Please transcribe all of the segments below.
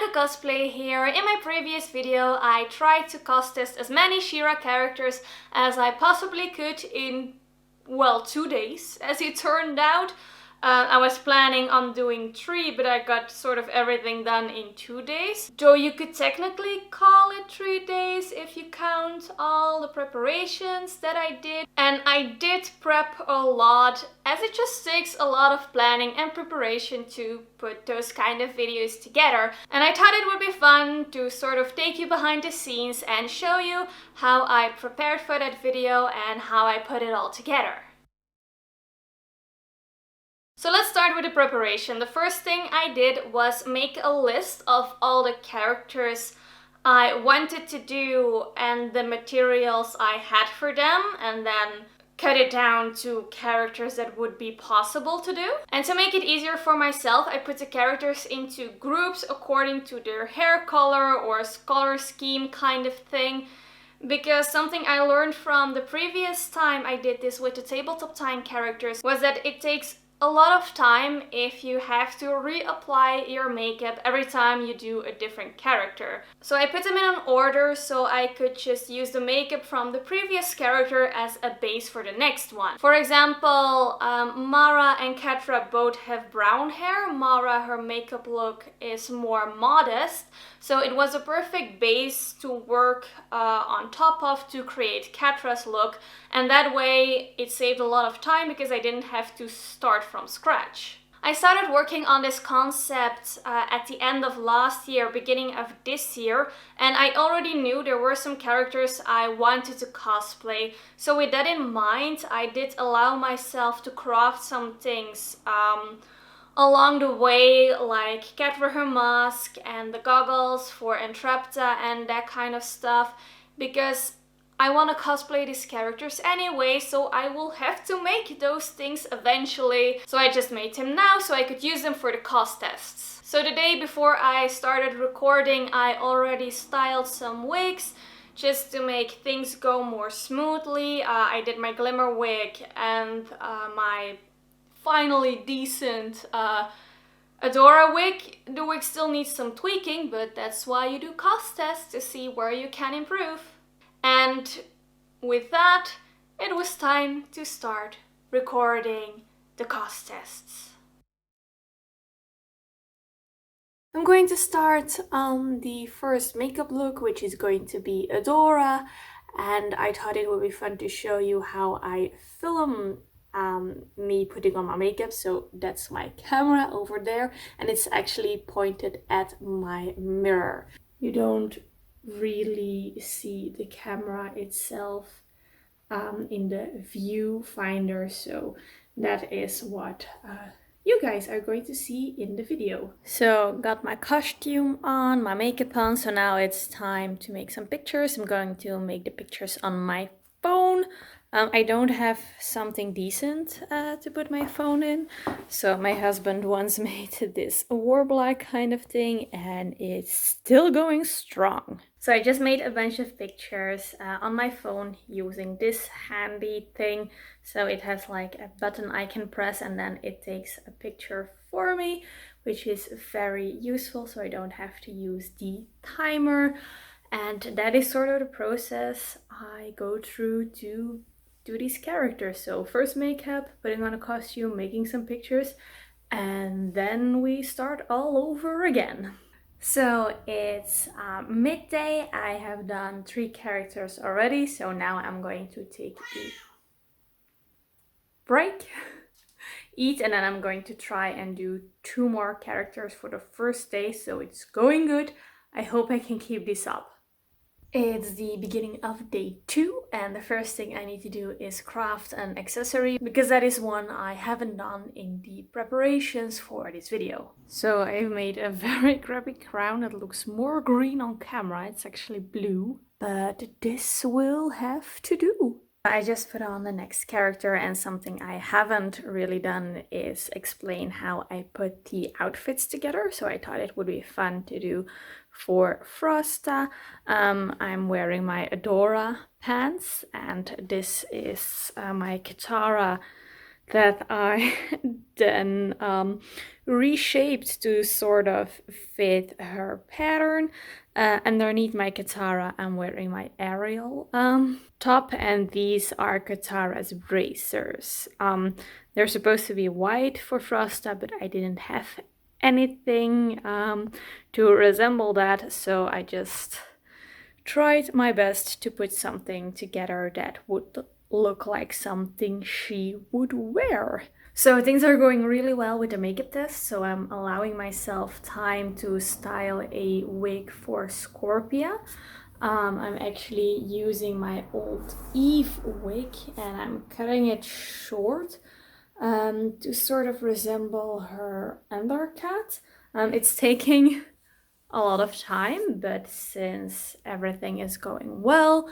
Neaco.Cosplay here. In my previous video I tried to cost test as many She-Ra characters as I possibly could in, well, 2 days. As it turned out, I was planning on doing 3, but I got sort of everything done in 2 days. Though you could technically call it 3 days if you count all the preparations that I did. And I did prep a lot, as it just takes a lot of planning and preparation to put those kind of videos together. And I thought it would be fun to sort of take you behind the scenes and show you how I prepared for that video and how I put it all together. So let's start with the preparation. The first thing I did was make a list of all the characters I wanted to do and the materials I had for them, and then cut it down to characters that would be possible to do. And to make it easier for myself, I put the characters into groups according to their hair color or color scheme kind of thing. Because something I learned from the previous time I did this with the tabletop time characters was that it takes a lot of time if you have to reapply your makeup every time you do a different character. So I put them in an order so I could just use the makeup from the previous character as a base for the next one. For example, Mara and Catra both have brown hair. Mara, her makeup look is more modest, so it was a perfect base to work on top of to create Catra's look, and that way it saved a lot of time because I didn't have to start from scratch. I started working on this concept at the end of last year, beginning of this year, and I already knew there were some characters I wanted to cosplay. So with that in mind, I did allow myself to craft some things along the way, like Catra her mask and the goggles for Entrapta and that kind of stuff, because I want to cosplay these characters anyway, so I will have to make those things eventually. So I just made them now so I could use them for the cost tests. So the day before I started recording, I already styled some wigs just to make things go more smoothly. I did my glimmer wig and my finally decent Adora wig. The wig still needs some tweaking, but that's why you do cost tests, to see where you can improve. And with that, it was time to start recording the cost tests. I'm going to start on the first makeup look, which is going to be Adora, and I thought it would be fun to show you how I film me putting on my makeup. So that's my camera over there, and it's actually pointed at my mirror. You don't really see the camera itself in the viewfinder, so that is what you guys are going to see in the video. So got my costume on, my makeup on, so now it's time to make some pictures. I'm going to make the pictures on my phone. I don't have something decent to put my phone in, so my husband once made this warbler kind of thing, and it's still going strong. So I just made a bunch of pictures on my phone using this handy thing. So it has like a button I can press and then it takes a picture for me, which is very useful, so I don't have to use the timer. And that is sort of the process I go through to do these characters. So first makeup, putting on a costume, making some pictures, and then we start all over again. So it's midday. I have done 3 characters already, so now I'm going to take a break, eat, and then I'm going to try and do 2 more characters for the first day. So it's going good. I hope I can keep this up. It's the beginning of day 2, and the first thing I need to do is craft an accessory, because that is one I haven't done in the preparations for this video. So I've made a very crappy crown that looks more green on camera. It's actually blue, but this will have to do. I just put on the next character, and something I haven't really done is explain how I put the outfits together, so I thought it would be fun to do for Frosta. I'm wearing my Adora pants, and this is my Katara that I then reshaped to sort of fit her pattern. Underneath my Katara, I'm wearing my Ariel top, and these are Katara's bracers. They're supposed to be white for Frosta, but I didn't have anything to resemble that, so I just tried my best to put something together that would look like something she would wear. So things are going really well with the makeup test, so I'm allowing myself time to style a wig for Scorpia. I'm actually using my old Eve wig and I'm cutting it short to sort of resemble her undercut. It's taking a lot of time, but since everything is going well,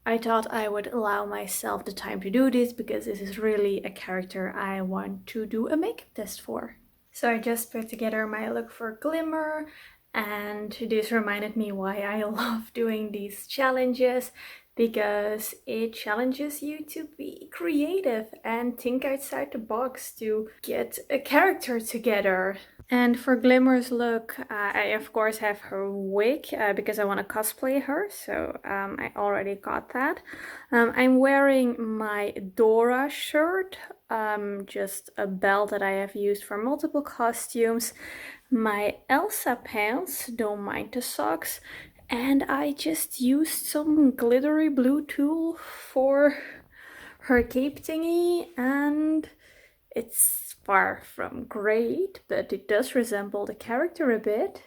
I thought I would allow myself the time to do this because this is really a character I want to do a makeup test for. So I just put together my look for Glimmer, and this reminded me why I love doing these challenges, because it challenges you to be creative and think outside the box to get a character together. And for Glimmer's look, I of course have her wig because I want to cosplay her, so I already got that. I'm wearing my Dora shirt, just a belt that I have used for multiple costumes, my Elsa pants, don't mind the socks, and I just used some glittery blue tulle for her cape thingy, and it's far from great, but it does resemble the character a bit.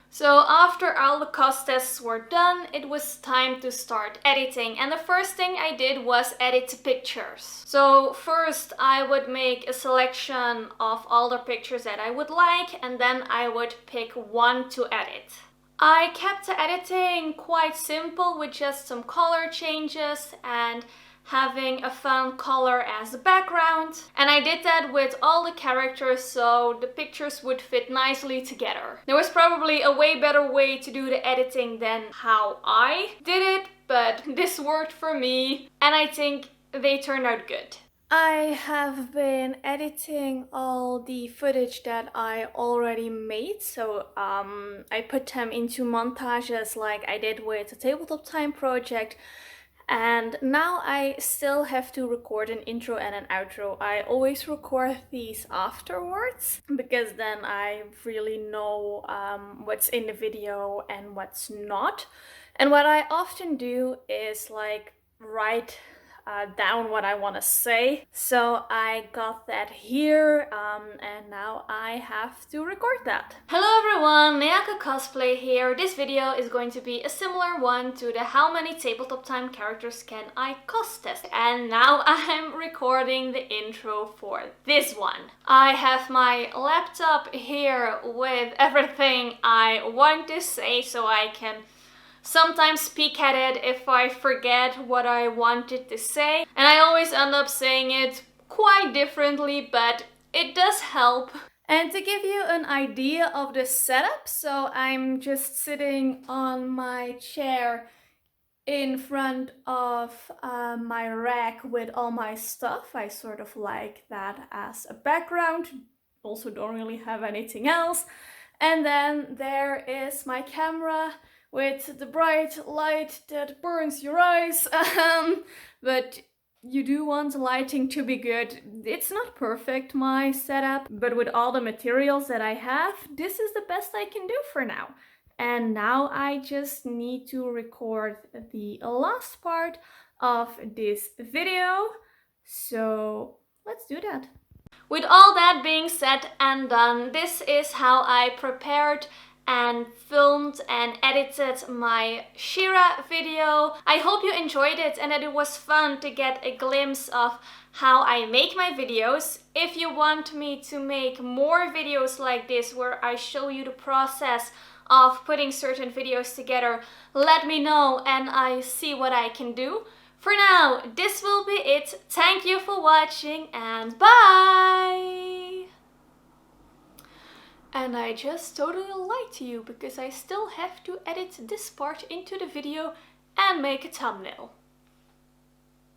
So after all the cost tests were done, it was time to start editing, and the first thing I did was edit the pictures. So first I would make a selection of all the pictures that I would like, and then I would pick one to edit. I kept the editing quite simple with just some color changes and having a fun color as the background. And I did that with all the characters so the pictures would fit nicely together. There was probably a way better way to do the editing than how I did it, but this worked for me and I think they turned out good. I have been editing all the footage that I already made, so I put them into montages like I did with the Tabletop Time project. And now I still have to record an intro and an outro. I always record these afterwards because then I really know what's in the video and what's not. And what I often do is like write down what I want to say. So I got that here and now I have to record that. Hello everyone, Neaco.Cosplay here. This video is going to be a similar one to the how many tabletop time characters can I cos test. And now I'm recording the intro for this one. I have my laptop here with everything I want to say so I can sometimes peek at it if I forget what I wanted to say. And I always end up saying it quite differently, but it does help. And to give you an idea of the setup, so I'm just sitting on my chair in front of my rack with all my stuff. I sort of like that as a background. Also don't really have anything else. And then there is my camera with the bright light that burns your eyes. But you do want the lighting to be good. It's not perfect, my setup, but with all the materials that I have, this is the best I can do for now. And now I just need to record the last part of this video. So let's do that. With all that being said and done, this is how I prepared and filmed and edited my She-Ra video. I hope you enjoyed it and that it was fun to get a glimpse of how I make my videos. If you want me to make more videos like this where I show you the process of putting certain videos together, let me know and I see what I can do. For now, this will be it. Thank you for watching and bye! And I just totally lied to you because I still have to edit this part into the video and make a thumbnail.